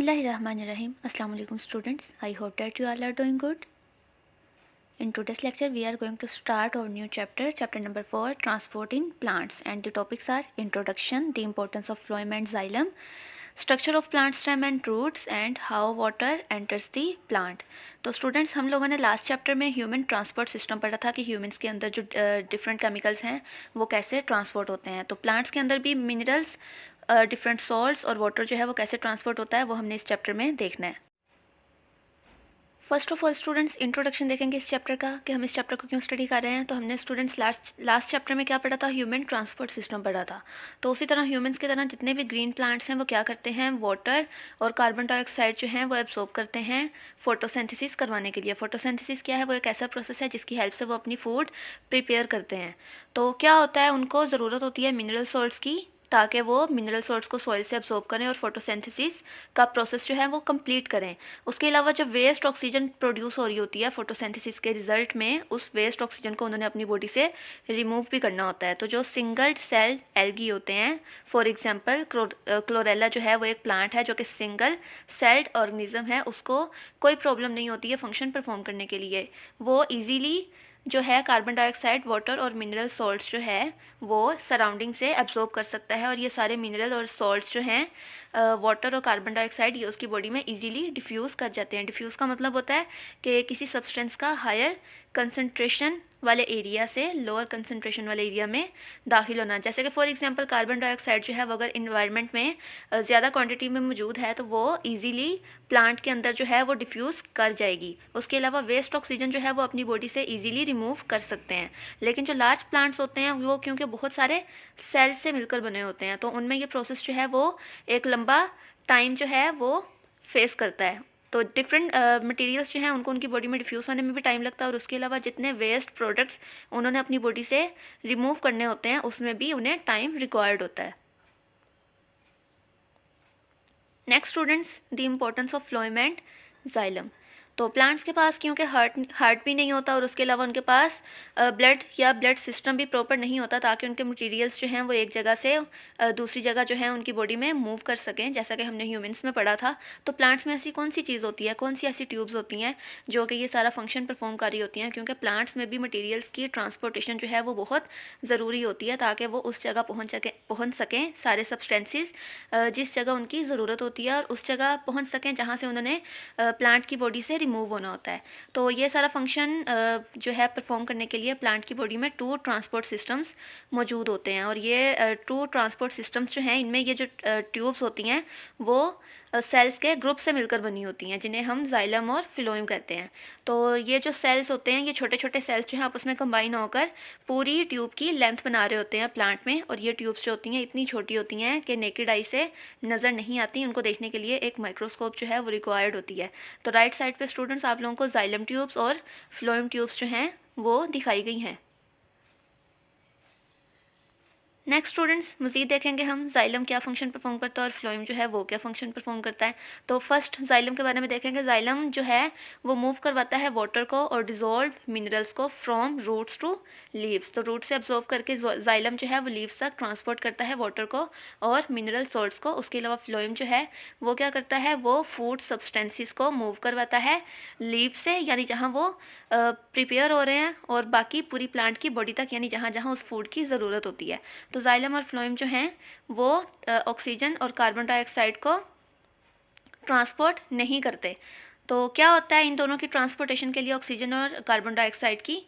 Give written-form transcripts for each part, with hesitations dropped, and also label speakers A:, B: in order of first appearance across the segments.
A: Bismillahirrahmanirrahim. Assalamu alaikum students. I hope that you all are doing good. In today's lecture we are going to start our new chapter number 4, transporting plants, and the topics are introduction, the importance of phloem and xylem, structure of plant stem and roots and how water enters the plant. तो students, हम लोगों ने last chapter में human transport system पढ़ा था कि humans के अंदर जो डिफरेंट केमिकल्स हैं वो कैसे ट्रांसपोर्ट होते हैं। तो प्लांट्स के अंदर भी मिनरल्स, डिफरेंट सॉल्ट्स और वाटर जो है वो कैसे ट्रांसपोर्ट होता है वो हमने इस चैप्टर में देखना है। First of all students, introduction देखेंगे इस चैप्टर का कि हम इस चैप्टर को क्यों स्टडी कर रहे हैं। तो हमने स्टूडेंट्स लास्ट चैप्टर में क्या पढ़ा था, ह्यूमन ट्रांसपोर्ट सिस्टम पढ़ा था। तो उसी तरह ह्यूमंस की तरह जितने भी ग्रीन प्लांट्स हैं वो क्या करते हैं, वाटर और कार्बन डाइऑक्साइड जो है वो एब्जॉर्ब करते हैं फोटोसिंथेसिस करवाने के लिए। फोटोसिंथेसिस क्या है, वो एक ऐसा प्रोसेस है जिसकी हेल्प से वो अपनी फूड प्रिपेयर करते हैं। तो क्या होता है, उनको ज़रूरत होती है मिनरल सॉल्ट्स की ताकि वो मिनरल सॉल्ट्स को सॉइल से एब्जॉर्ब करें और फोटोसिंथेसिस का प्रोसेस जो है वो कंप्लीट करें। उसके अलावा जो वेस्ट ऑक्सीजन प्रोड्यूस हो रही होती है फोटोसिंथेसिस के रिजल्ट में, उस वेस्ट ऑक्सीजन को उन्होंने अपनी बॉडी से रिमूव भी करना होता है। तो जो सिंगल सेल एल्गी होते हैं, फॉर एग्जांपल क्लोरेला जो है वो एक प्लांट है जो कि सिंगल सेल्ड ऑर्गेनिज्म है, उसको कोई प्रॉब्लम नहीं होती है फंक्शन परफॉर्म करने के लिए। वो ईजीली जो है कार्बन डाइऑक्साइड, वाटर और मिनरल सॉल्ट्स जो है वो सराउंडिंग से एब्जॉर्ब कर सकता है, और ये सारे मिनरल और सॉल्ट्स जो हैं, वाटर और कार्बन डाइऑक्साइड, ये उसकी बॉडी में इजीली डिफ्यूज़ कर जाते हैं। डिफ्यूज़ का मतलब होता है कि किसी सब्सटेंस का हायर कंसनट्रेशन वाले एरिया से लोअर कंसनट्रेशन वाले एरिया में दाखिल होना। जैसे कि फॉर एग्जांपल कार्बन डाइऑक्साइड जो है वो अगर इन्वायरमेंट में ज़्यादा क्वांटिटी में मौजूद है तो वो इजीली प्लांट के अंदर जो है वो डिफ्यूज़ कर जाएगी। उसके अलावा वेस्ट ऑक्सीजन जो है वो अपनी बॉडी से इजीली रिमूव कर सकते हैं। लेकिन जो लार्ज प्लांट्स होते हैं वो क्योंकि बहुत सारे सेल्स से मिलकर बने होते हैं तो उनमें ये प्रोसेस जो है वो एक लंबा टाइम जो है वो फेस करता है। तो डिफरेंट मटेरियल्स जो हैं उनको उनकी बॉडी में डिफ्यूज़ होने में भी टाइम लगता है, और उसके अलावा जितने वेस्ट प्रोडक्ट्स उन्होंने अपनी बॉडी से रिमूव करने होते हैं उसमें भी उन्हें टाइम रिक्वायर्ड होता है। Next students, the importance of phloem and xylem. तो प्लांट्स के पास क्योंकि हार्ट भी नहीं होता और उसके अलावा उनके पास ब्लड या ब्लड सिस्टम भी प्रॉपर नहीं होता ताकि उनके मटेरियल्स जो हैं वो एक जगह से दूसरी जगह जो है उनकी बॉडी में मूव कर सकें, जैसा कि हमने ह्यूमंस में पढ़ा था। तो प्लांट्स में ऐसी कौन सी चीज़ होती है, कौन सी ऐसी ट्यूब्स होती हैं जो कि ये सारा फंक्शन परफॉर्म कर रही होती हैं, क्योंकि प्लांट्स में भी मटीरियल्स की ट्रांसपोर्टेशन जो है वो बहुत ज़रूरी होती है ताकि वो उस जगह पहुँच सकें सारे सब्सटेंसेस जिस जगह उनकी ज़रूरत होती है, और उस जगह पहुँच सकें जहाँ से उन्होंने प्लांट की बॉडी से रिमूव होना होता है। तो ये सारा फंक्शन जो है परफॉर्म करने के लिए प्लांट की बॉडी में 2 ट्रांसपोर्ट सिस्टम्स मौजूद होते हैं, और ये 2 ट्रांसपोर्ट सिस्टम्स जो हैं इनमें ये जो ट्यूब्स होती हैं वो सेल्स के ग्रुप से मिलकर बनी होती हैं जिन्हें हम जाइलम और फिलोएम कहते हैं। तो ये जो सेल्स होते हैं, ये छोटे छोटे सेल्स जो हैं आपस में कंबाइन होकर पूरी ट्यूब की लेंथ बना रहे होते हैं प्लांट में, और ये ट्यूब्स जो होती हैं इतनी छोटी होती हैं कि नेकेड आई से नज़र नहीं आती, उनको देखने के लिए एक माइक्रोस्कोप जो है वो रिक्वायर्ड होती है। तो राइट साइड पे स्टूडेंट्स आप लोगों को जाइलम ट्यूब्स और फ्लोएम ट्यूब्स जो हैं वो दिखाई गई हैं। नेक्स्ट स्टूडेंट्स, मज़ीद देखेंगे हम जाइलम क्या फंक्शन परफॉर्म करता है और फ्लोएम जो है वो क्या फंक्शन परफॉर्म करता है। तो फर्स्ट जाइलम के बारे में देखेंगे। जाइलम जो है वो मूव करवाता है वाटर को और डिज़ोल्व मिनरल्स को फ्रॉम रूट्स टू लीव्स। तो रूट से एब्जॉर्ब करके जाइलम जो है वो लीव्स तक ट्रांसपोर्ट करता है वाटर को और मिनरल सॉल्ट्स को। उसके अलावा फ्लोएम जो है वो क्या करता है, वो फूड सब्सटेंसेस को मूव करवाता है लीव से, यानी जहाँ वो प्रिपेयर हो रहे हैं, और बाकी पूरी प्लांट की बॉडी तक, यानी जहाँ जहाँ उस फूड की ज़रूरत होती है। तो जाइलम और फ्लोएम जो हैं वो ऑक्सीजन और कार्बन डाइऑक्साइड को ट्रांसपोर्ट नहीं करते। तो क्या होता है इन दोनों की ट्रांसपोर्टेशन के लिए ऑक्सीजन और कार्बन डाइऑक्साइड की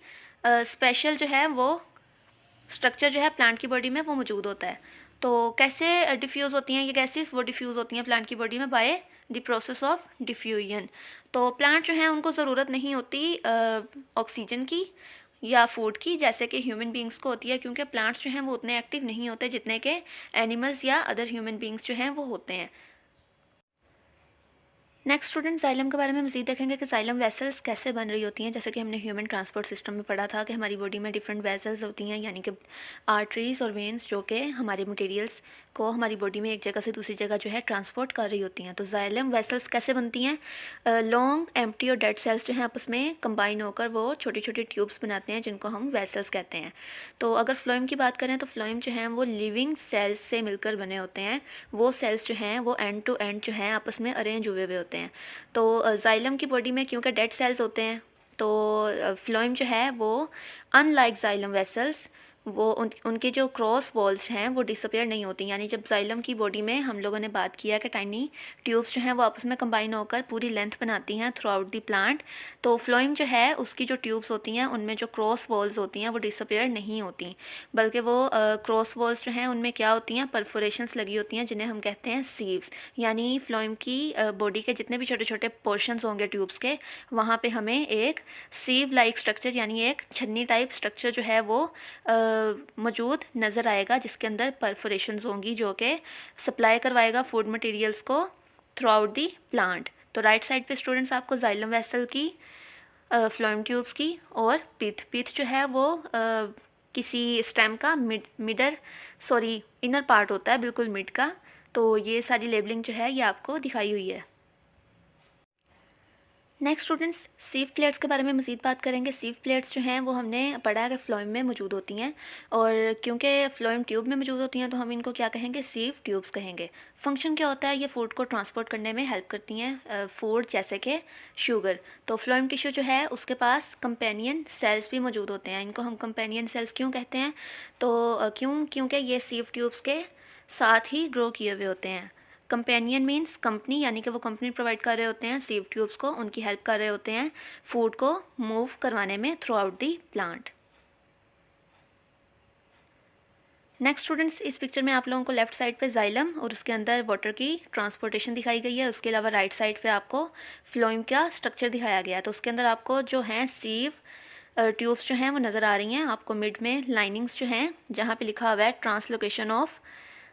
A: स्पेशल जो है वो स्ट्रक्चर जो है प्लांट की बॉडी में वो मौजूद होता है। तो कैसे डिफ्यूज़ होती हैं ये गैसेस, वो डिफ्यूज़ होती हैं प्लांट की बॉडी में by the process of diffusion. तो प्लांट जो है उनको ज़रूरत नहीं होती ऑक्सीजन की या फूड की जैसे कि ह्यूमन बींग्स को होती है, क्योंकि प्लांट्स जो हैं वो उतने एक्टिव नहीं होते जितने के एनिमल्स या अदर ह्यूमन बींग्स जो हैं वो होते हैं। नेक्स्ट स्टूडेंट जाइलम के बारे में मज़ीद देखेंगे कि जाइलम वेसल्स कैसे बन रही होती हैं। जैसे कि हमने ह्यूमन ट्रांसपोर्ट सिस्टम में पढ़ा था कि हमारी बॉडी में डिफरेंट वेसल्स होती हैं, यानी कि आर्टरीज़ और वेंस, जो कि हमारे मटेरियल्स को हमारी बॉडी में एक जगह से दूसरी जगह जो है ट्रांसपोर्ट कर रही होती हैं। तो जाइलम वेसल्स कैसे बनती हैं? लॉन्ग एम्प्टी और डेड सेल्स जो हैं आपस में कंबाइन होकर वो छोटे छोटे ट्यूब्स बनाते हैं, जिनको हम वेसल्स कहते हैं। तो अगर फ्लोएम की बात करें तो फ्लोएम जो हैं वो लिविंग सेल्स से मिलकर बने होते हैं। वो सेल्स जो हैं वो एंड टू एंड जो हैं आपस में अरेंज हुए हुए होते हैं। तो जाइलम की बॉडी में क्योंकि डेड सेल्स होते हैं, तो फ्लोएम जो है वो अनलाइक जाइलम वेसल्स वो उनके जो क्रॉस वॉल्स हैं वो डिसअपेयर नहीं होती। यानी जब जाइलम की बॉडी में हम लोगों ने बात किया कि टाइनी ट्यूब्स जो हैं वो आपस में कंबाइन होकर पूरी लेंथ बनाती हैं थ्रू आउट द प्लांट, तो फ्लोएम जो है उसकी जो ट्यूब्स होती हैं उनमें जो क्रॉस वॉल्स होती हैं वो डिसअपेयर नहीं होती, बल्कि वो क्रॉस वॉल्स जो हैं उनमें क्या होती हैं, परफोरेशंस लगी होती हैं, जिन्हें हम कहते हैं सीव्स। यानी फ्लोएम की बॉडी के जितने भी छोटे छोटे पोर्शंस होंगे ट्यूब्स के, वहाँ पे हमें एक सीव लाइक स्ट्रक्चर यानी एक छन्नी टाइप स्ट्रक्चर जो है वो मौजूद नज़र आएगा, जिसके अंदर परफोरेशंस होंगी, जो कि सप्लाई करवाएगा फूड मटेरियल्स को थ्रू आउट दी प्लांट। तो राइट साइड पे स्टूडेंट्स आपको जाइलम वेसल की, फ्लोएम ट्यूब्स की और पीथ जो है वो किसी स्टेम का इनर पार्ट होता है, बिल्कुल मिड का। तो ये सारी लेबलिंग जो है ये आपको दिखाई हुई है। नेक्स्ट स्टूडेंट्स सीव प्लेट्स के बारे में मज़ीद बात करेंगे। सीव प्लेट्स जो हैं वो हमने पढ़ा है कि फ्लोएम में मौजूद होती हैं, और क्योंकि फ्लोएम ट्यूब में मौजूद होती हैं तो हम इनको क्या कहेंगे, सीव ट्यूब्स कहेंगे। फंक्शन क्या होता है, ये फूड को ट्रांसपोर्ट करने में हेल्प करती हैं, फूड जैसे कि शुगर। तो फ्लोएम टिश्यू जो है उसके पास कंपेनियन सेल्स भी मौजूद होते हैं। इनको हम कंपेनियन सेल्स क्यों कहते हैं, तो क्योंकि ये सीव ट्यूब्स के साथ ही ग्रो किए हुए होते हैं। कंपेनियन मीन्स कंपनी, यानी कि वो कंपनी प्रोवाइड कर रहे होते हैं सीव ट्यूब्स को, उनकी हेल्प कर रहे होते हैं फूड को मूव करवाने में through out the plant. Next students इस पिक्चर में आप लोगों को लेफ्ट साइड पे जाइलम और उसके अंदर वाटर की ट्रांसपोर्टेशन दिखाई गई है। उसके अलावा राइट साइड पे आपको फ्लोएम का स्ट्रक्चर दिखाया गया है। तो उसके अंदर आपको जो हैं सीव ट्यूब्स जो हैं वो नज़र आ रही हैं। आपको मिड में लाइनिंग्स जो हैं जहाँ पे लिखा हुआ है ट्रांसलोकेशन ऑफ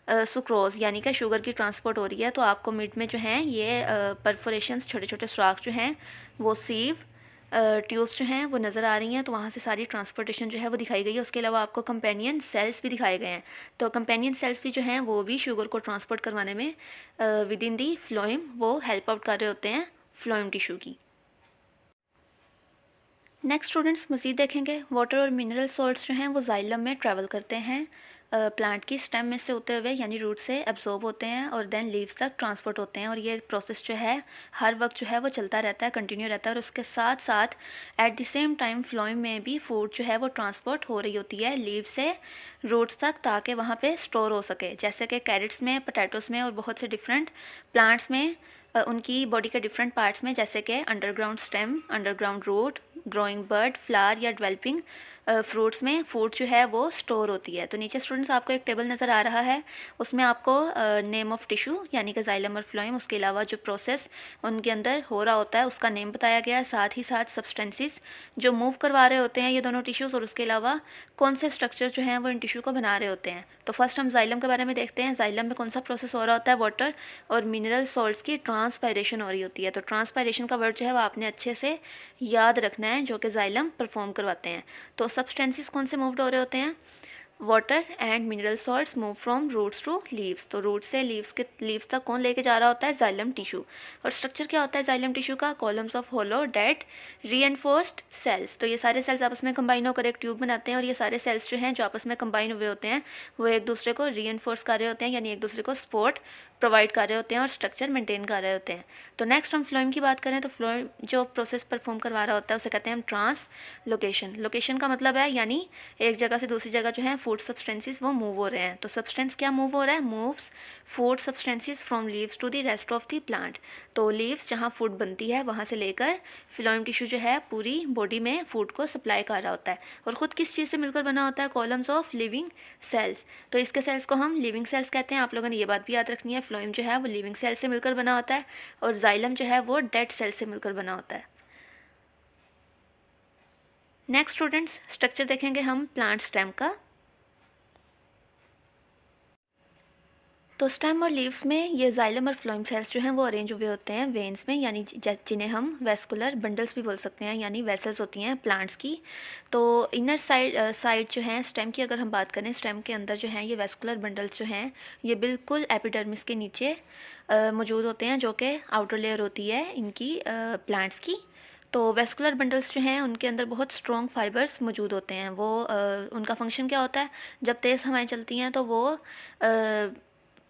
A: सुक्रोज, यानी कि शुगर की ट्रांसपोर्ट हो रही है, तो आपको मिड में जो हैं ये परफोरेशंस, छोटे छोटे सुराख जो हैं वो सीव ट्यूब्स जो हैं वो नज़र आ रही हैं। तो वहाँ से सारी ट्रांसपोर्टेशन जो है वो दिखाई गई है। उसके अलावा आपको कंपेनियन सेल्स भी दिखाए गए हैं। तो कंपेनियन सेल्स भी जो हैं वो भी शुगर को ट्रांसपोर्ट करवाने में विद इन दी फ्लोएम वो हेल्प आउट कर रहे होते हैं फ्लोएम टिश्यू की। नेक्स्ट स्टूडेंट्स मज़ीद देखेंगे वाटर और मिनरल सॉल्ट्स जो हैं वो जाइलम में ट्रैवल करते हैं, प्लांट की स्टेम में से होते हुए, यानी रूट से एब्जॉर्ब होते हैं और देन लीव्स तक ट्रांसपोर्ट होते हैं। और ये प्रोसेस जो है हर वक्त जो है वो चलता रहता है, कंटिन्यू रहता है। और उसके साथ साथ at the same time phloem में भी फूड जो है वो ट्रांसपोर्ट हो रही होती है लीव से रूट्स तक, ताकि वहाँ पे स्टोर हो सके। जैसे कि कैरेट्स में, पोटैटोस में और बहुत से डिफरेंट प्लांट्स में उनकी बॉडी के डिफरेंट पार्ट्स में, जैसे कि underground stem, underground root, growing bird, flower या डेवलपिंग फ्रूट्स में फूड जो है वो स्टोर होती है। तो नीचे स्टूडेंट्स आपको एक टेबल नज़र आ रहा है, उसमें आपको नेम ऑफ टिश्यू यानी कि जाइलम और फ्लोएम, उसके अलावा जो प्रोसेस उनके अंदर हो रहा होता है उसका नेम बताया गया है, साथ ही साथ सब्सटेंसेस जो मूव करवा रहे होते हैं ये दोनों टिश्यूज़, और उसके अलावा कौन से स्ट्रक्चर जो हैं वो इन टिश्यू को बना रहे होते हैं। तो फर्स्ट हम जाइलम के बारे में देखते हैं। जाइलम में कौन सा प्रोसेस हो रहा होता है, वाटर और मिनरल सॉल्ट्स की ट्रांसपायरेशन हो रही होती है। तो ट्रांसपायरेशन का वर्ड जो है वो आपने अच्छे से याद रखना है, जो कि जाइलम परफॉर्म करवाते हैं। तो सब्सटेंसेस कौन से मूव्ड हो रहे होते हैं, water and mineral salts move from roots to leaves. तो रूट से लीव्स तक कौन लेके जा रहा होता है, जाइलम टिश्यू। और स्ट्रक्चर क्या होता है जाइलम टिश्यू का, columns of hollow dead reinforced cells. तो ये सारे सेल्स आपस में कंबाइन होकर एक ट्यूब बनाते हैं, और ये सारे सेल्स जो हैं जो आपस में कंबाइन हुए होते हैं वो एक दूसरे को रीएनफोर्स कर रहे होते हैं, यानी एक दूसरे को सपोर्ट प्रोवाइड कर रहे होते हैं और स्ट्रक्चर मेंटेन कर रहे होते हैं। तो नेक्स्ट हम फ्लोएम की बात करें तो फ्लोएम जो प्रोसेस परफॉर्म करवा रहा होता है उसे कहते हैं हम ट्रांसलोकेशन। लोकेशन का मतलब है यानी एक जगह से दूसरी जगह जो है फूड सब्सटेंसेस वो मूव हो रहे हैं। तो सब्सटेंस क्या मूव हो रहा है, moves food substances from leaves to the rest of the plant. तो लीव्स जहाँ फूड बनती है वहाँ से लेकर फ्लोएम टिश्यू जो है पूरी बॉडी में फूड को सप्लाई कर रहा होता है। और ख़ुद किस चीज़ से मिलकर बना होता है, कॉलम्स ऑफ लिविंग सेल्स। तो इसके सेल्स को हम लिविंग सेल्स कहते हैं। आप लोगों ने ये बात भी याद रखनी है, फ्लोएम जो है वो लिविंग सेल से मिलकर बना होता है और जाइलम जो है वो डेड सेल से मिलकर बना होता है। नेक्स्ट स्टूडेंट्स स्ट्रक्चर देखेंगे हम प्लांट स्टेम का। तो स्टेम और लीव्स में ये जाइलम और फ्लोएम सेल्स जो हैं वो अरेंज हुए होते हैं वेन्स में, यानी जिन्हें हम वेस्कुलर बंडल्स भी बोल सकते हैं, यानी वेसल्स होती हैं प्लांट्स की। तो इनर साइड जो है स्टेम की, अगर हम बात करें, स्टेम के अंदर जो हैं ये वेस्कुलर बंडल्स जो हैं ये बिल्कुल एपिडर्मिस के नीचे मौजूद होते हैं, जो कि आउटर लेयर होती है इनकी प्लांट्स की। तो वेस्कुलर बंडल्स जो हैं उनके अंदर बहुत स्ट्रॉन्ग फाइबर्स मौजूद होते हैं। वो उनका फंक्शन क्या होता है, जब तेज़ हवाएं चलती हैं तो वो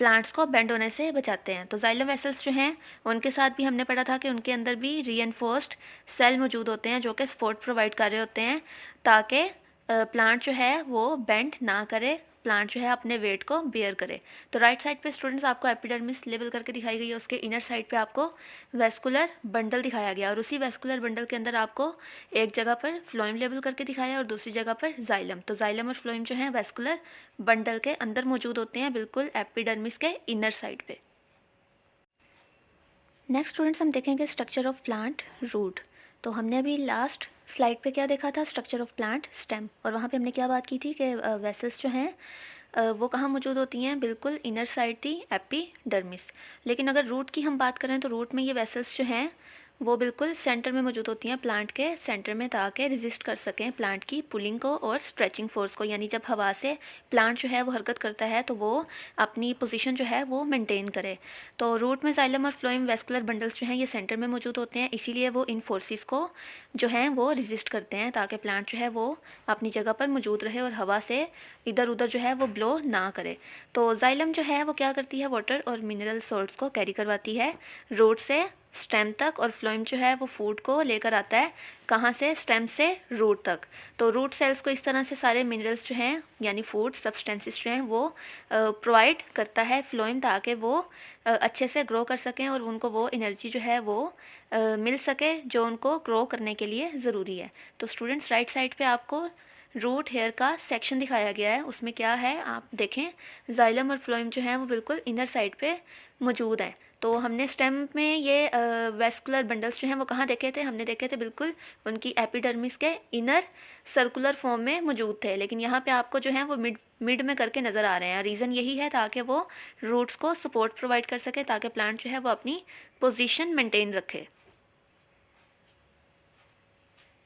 A: प्लांट्स को बेंड होने से बचाते हैं। तो जाइलम वेसल्स जो हैं उनके साथ भी हमने पढ़ा था कि उनके अंदर भी रीएनफोर्स्ड सेल मौजूद होते हैं, जो कि सपोर्ट प्रोवाइड कर रहे होते हैं ताकि प्लांट जो है वो बेंड ना करे, प्लांट जो है अपने वेट को बेयर करे। तो राइट साइड पे स्टूडेंट्स आपको एपिडर्मिस लेबल करके दिखाई गई है, उसके इनर साइड पे आपको वेस्कुलर बंडल दिखाया गया, और उसी वेस्कुलर बंडल के अंदर आपको एक जगह पर फ्लोएम लेबल करके दिखाया और दूसरी जगह पर जाइलम। तो जाइलम और फ्लोएम जो है वेस्कुलर बंडल के अंदर मौजूद होते हैं, बिल्कुल एपिडर्मिस के इनर साइड पे। नेक्स्ट स्टूडेंट्स हम देखेंगे स्ट्रक्चर ऑफ प्लांट रूट। तो हमने अभी लास्ट स्लाइड पे क्या देखा था, स्ट्रक्चर ऑफ प्लांट स्टेम, और वहाँ पे हमने क्या बात की थी कि वेसल्स जो हैं वो कहाँ मौजूद होती हैं, बिल्कुल इनर साइड थी एपिडर्मिस। लेकिन अगर रूट की हम बात करें तो रूट में ये वेसल्स जो हैं वो बिल्कुल सेंटर में मौजूद होती हैं, प्लांट के सेंटर में, ताकि रेजिस्ट कर सकें प्लांट की पुलिंग को और स्ट्रेचिंग फोर्स को। यानी जब हवा से प्लांट जो है वो हरकत करता है तो वो अपनी पोजीशन जो है वो मेंटेन करे। तो रूट में जाइलम और फ्लोएम वेस्कुलर बंडल्स जो हैं ये सेंटर में मौजूद होते हैं, इसीलिए वो इन फोर्सेस को जो हैं वो रेजिस्ट करते हैं ताकि प्लांट जो है वो अपनी जगह पर मौजूद रहे और हवा से इधर उधर जो है वो ब्लो ना करे। तो जाइलम जो है वो क्या करती है, वाटर और मिनरल सॉल्ट्स को कैरी करवाती है रूट से स्टेम तक, और फ्लोएम जो है वो फूड को लेकर आता है कहाँ से, स्टेम से रूट तक। तो रूट सेल्स को इस तरह से सारे मिनरल्स जो हैं यानी फूड सब्सटेंसेस जो हैं वो प्रोवाइड करता है फ्लोएम, ताकि वो अच्छे से ग्रो कर सकें और उनको वो एनर्जी जो है वो मिल सके जो उनको ग्रो करने के लिए ज़रूरी है। तो स्टूडेंट्स राइट साइड पे आपको रूट हेयर का सेक्शन दिखाया गया है, उसमें क्या है आप देखें, जाइलम और फ्लोएम जो हैं वो बिल्कुल इनर साइड पे मौजूद हैं। तो हमने स्टेम में ये वेस्कुलर बंडल्स जो हैं वो कहाँ देखे थे, हमने देखे थे बिल्कुल उनकी एपिडर्मिस के इनर सर्कुलर फॉर्म में मौजूद थे, लेकिन यहाँ पे आपको जो है वो मिड में करके नज़र आ रहे हैं। रीज़न यही है ताकि वो रूट्स को सपोर्ट प्रोवाइड कर सके, ताकि प्लांट जो है वो अपनी पोजीशन मेंटेन रखे।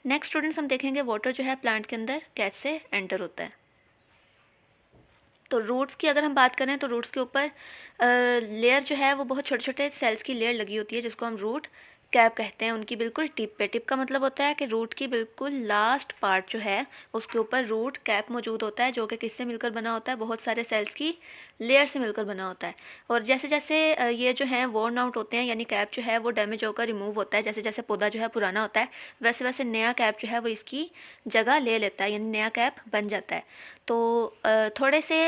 A: नेक्स्ट स्टूडेंट्स हम देखेंगे वाटर जो है प्लांट के अंदर कैसे एंटर होता है। तो रूट्स की अगर हम बात करें तो रूट्स के ऊपर लेयर जो है वो बहुत छोटे छोटे सेल्स की लेयर लगी होती है, जिसको हम रूट कैप कहते हैं, उनकी बिल्कुल टिप पे। टिप का मतलब होता है कि रूट की बिल्कुल लास्ट पार्ट जो है उसके ऊपर रूट कैप मौजूद होता है, जो कि किससे मिलकर बना होता है, बहुत सारे सेल्स की लेयर से मिलकर बना होता है। और जैसे जैसे ये जो है वॉर्न आउट होते हैं, यानी कैप जो है वो डैमेज होकर रिमूव होता है, जैसे जैसे पौधा जो है पुराना होता है वैसे वैसे नया कैप जो है वो इसकी जगह ले लेता है, यानी नया कैप बन जाता है। तो थोड़े से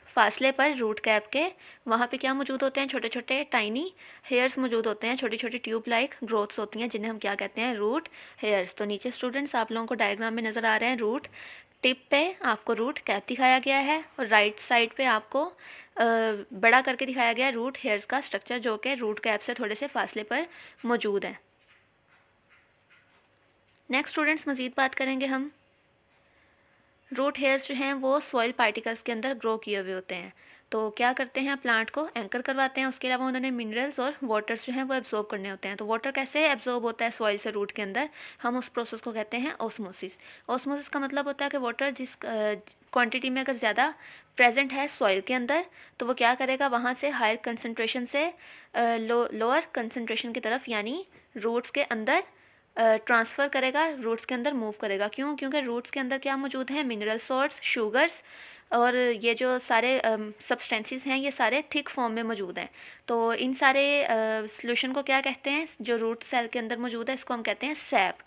A: फासले पर रूट कैप के वहाँ पे क्या मौजूद होते हैं, छोटे छोटे टाइनी हेयर्स मौजूद होते हैं, छोटी छोटी ट्यूब लाइक ग्रोथ्स होती हैं, जिन्हें हम क्या कहते हैं, रूट हेयर्स। तो नीचे स्टूडेंट्स आप लोगों को डायग्राम में नज़र आ रहे हैं, रूट टिप पे आपको रूट कैप दिखाया गया है और राइट साइड पे आपको बड़ा करके दिखाया गया है रूट हेयर्स का स्ट्रक्चर, जो कि रूट कैप से थोड़े से फासले पर मौजूद है। नेक्स्ट स्टूडेंट्स मज़ीद बात करेंगे हम, रूट हेयर्स जो हैं वो सॉइल पार्टिकल्स के अंदर ग्रो किए हुए होते हैं। तो क्या करते हैं, प्लांट को एंकर करवाते हैं, उसके अलावा उन्होंने मिनरल्स और वाटर्स जो हैं वो एब्जॉर्ब करने होते हैं। तो वाटर कैसे एब्जॉर्ब होता है सॉइल से रूट के अंदर, हम उस प्रोसेस को कहते हैं ओस्मोसिस। ओस्मोसिस का मतलब होता है कि वाटर जिस क्वांटिटी में अगर ज़्यादा प्रेजेंट है सॉइल के अंदर तो वो क्या करेगा, वहाँ से हायर कंसनट्रेशन से लोअर कंसनट्रेशन की तरफ, यानी रूट्स के अंदर ट्रांसफ़र करेगा, रूट्स के अंदर मूव करेगा। क्यों? क्योंकि रूट्स के अंदर क्या मौजूद है, मिनरल सॉल्ट्स, शुगर्स, और ये जो सारे सब्सटेंसेस हैं ये सारे थिक फॉर्म में मौजूद हैं। तो इन सारे सॉल्यूशन को क्या कहते हैं, जो रूट सेल के अंदर मौजूद है इसको हम कहते हैं सैप।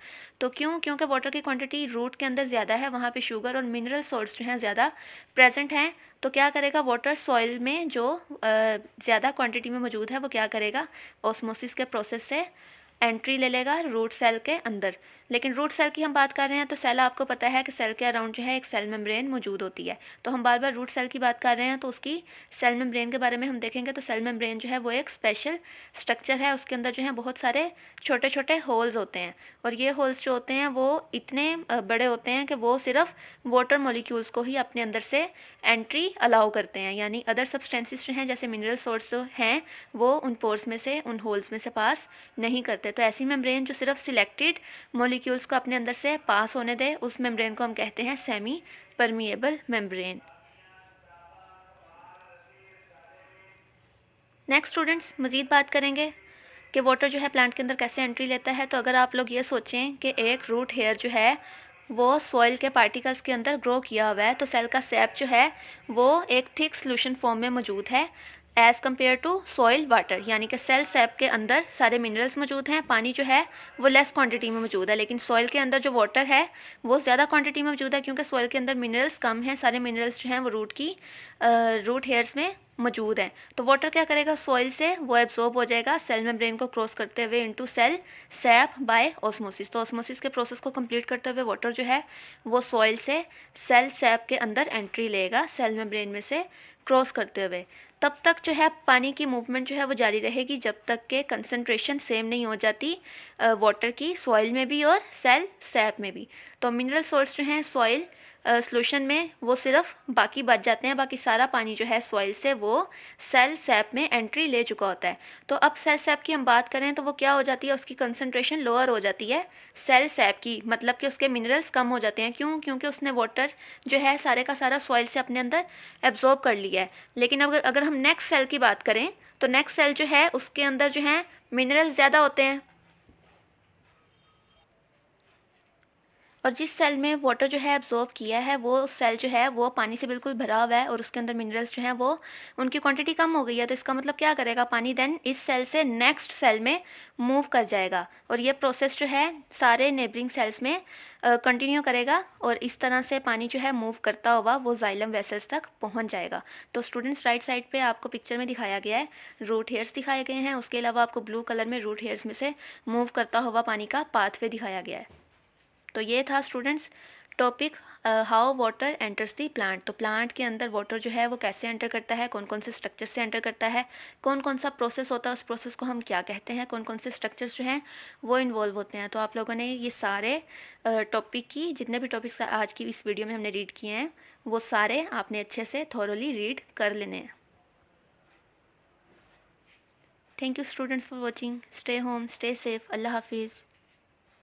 A: तो क्यों? क्योंकि वाटर की क्वांटिटी रूट के अंदर ज़्यादा है, वहाँ पे शुगर और मिनरल सॉल्ट्स जो हैं ज़्यादा प्रेजेंट हैं। तो क्या करेगा, वाटर सॉइल में जो ज़्यादा क्वांटिटी में मौजूद है वो क्या करेगा, ऑस्मोसिस के प्रोसेस से एंट्री ले लेगा रूट सेल के अंदर। लेकिन रूट सेल की हम बात कर रहे हैं तो सेल आपको पता है कि सेल के अराउंड जो है एक सेल मेम्ब्रेन मौजूद होती है। तो हम बार बार रूट सेल की बात कर रहे हैं तो उसकी सेल मेम्ब्रेन के बारे में हम देखेंगे। तो सेल मेम्ब्रेन जो है वो एक स्पेशल स्ट्रक्चर है, उसके अंदर जो है बहुत सारे छोटे छोटे होल्स होते हैं, और ये होल्स जो होते हैं वो इतने बड़े होते हैं कि वो सिर्फ वाटर मॉलिक्यूल्स को ही अपने अंदर से एंट्री अलाउ करते हैं, यानी अदर सब्सटेंसेस जो हैं जैसे मिनरल सोर्स जो हैं वो उन पोर्स में से, उन होल्स में से पास नहीं करते। तो ऐसी मेम्ब्रेन जो सिर्फ सिलेक्टेड मॉलिक्यूल्स को अपने अंदर से पास होने दे, उस मेम्ब्रेन को हम कहते हैं semi permeable membrane. Next students, मज़ीद बात करेंगे कि वाटर जो है प्लांट के अंदर कैसे एंट्री लेता है। तो अगर आप लोग ये सोचें कि एक रूट हेयर जो है वो सॉइल के पार्टिकल्स के अंदर ग्रो किया हुआ है, तो सेल का सैप जो है वो एक थिक सोल्यूशन फॉर्म में मौजूद है as compare to soil water, यानी कि सेल सैप के अंदर सारे मिनरल्स मौजूद हैं, पानी जो है वो लेस क्वांटिटी में मौजूद है, लेकिन सॉइल के अंदर जो वाटर है वो ज़्यादा क्वांटिटी में मौजूद है, क्योंकि सॉइल के अंदर मिनरल्स कम हैं, सारे मिनरल्स जो हैं वो रूट हेयर्स में मौजूद हैं। तो वाटर क्या करेगा, सॉइल से वो एब्जॉर्ब हो जाएगा सेल मेम्ब्रेन को क्रॉस करते हुए into cell sap by osmosis. तो ऑस्मोसिस के प्रोसेस को कंप्लीट करते हुए वाटर जो है वो सॉइल से सेल सैप के अंदर एंट्री लेगा सेल मेम्ब्रेन में से क्रॉस करते हुए। तब तक जो है पानी की मूवमेंट जो है वो जारी रहेगी जब तक के कंसंट्रेशन सेम नहीं हो जाती वाटर की, सॉइल में भी और सेल सैप में भी। तो मिनरल सोर्स जो हैं सॉइल सोल्यूशन में वो सिर्फ बाकी बच जाते हैं, बाकी सारा पानी जो है सॉइल से वो सेल सैप में एंट्री ले चुका होता है। तो अब सेल सैप की हम बात करें तो वो क्या हो जाती है, उसकी कंसंट्रेशन लोअर हो जाती है सेल सैप की, मतलब कि उसके मिनरल्स कम हो जाते हैं। क्यों? क्योंकि उसने वाटर जो है सारे का सारा सॉइल से अपने अंदर एब्जॉर्ब कर लिया है। लेकिन अगर हम नेक्स्ट सेल की बात करें तो नेक्स्ट सेल जो है उसके अंदर जो है मिनरल्स ज़्यादा होते हैं, और जिस सेल में वाटर जो है एब्जॉर्ब किया है वो सेल जो है वो पानी से बिल्कुल भरा हुआ है और उसके अंदर मिनरल्स जो हैं वो उनकी क्वांटिटी कम हो गई है। तो इसका मतलब क्या करेगा, पानी देन इस सेल से नेक्स्ट सेल में मूव कर जाएगा, और ये प्रोसेस जो है सारे नेबरिंग सेल्स में कंटिन्यू करेगा, और इस तरह से पानी जो है मूव करता हुआ वो जाइलम वेसल्स तक पहुंच जाएगा। तो स्टूडेंट्स राइट साइड पे आपको पिक्चर में दिखाया गया है रूट हेयर्स दिखाए गए हैं, उसके अलावा आपको ब्लू कलर में रूट हेयर्स में से मूव करता हुआ पानी का पाथवे दिखाया गया है। तो ये था students topic how water enters the plant. तो प्लांट के अंदर वाटर जो है वो कैसे एंटर करता है, कौन कौन से स्ट्रक्चर से एंटर करता है, कौन कौन सा प्रोसेस होता है, उस प्रोसेस को हम क्या कहते हैं, कौन कौन से स्ट्रक्चर्स जो हैं वो इन्वॉल्व होते हैं। तो आप लोगों ने ये सारे टॉपिक की जितने भी टॉपिक्स आज की इस वीडियो में हमने रीड किए हैं वो सारे आपने अच्छे से थॉरोली रीड कर लेने हैं। Thank you students for watching. Stay home, stay safe. अल्लाह हाफिज़।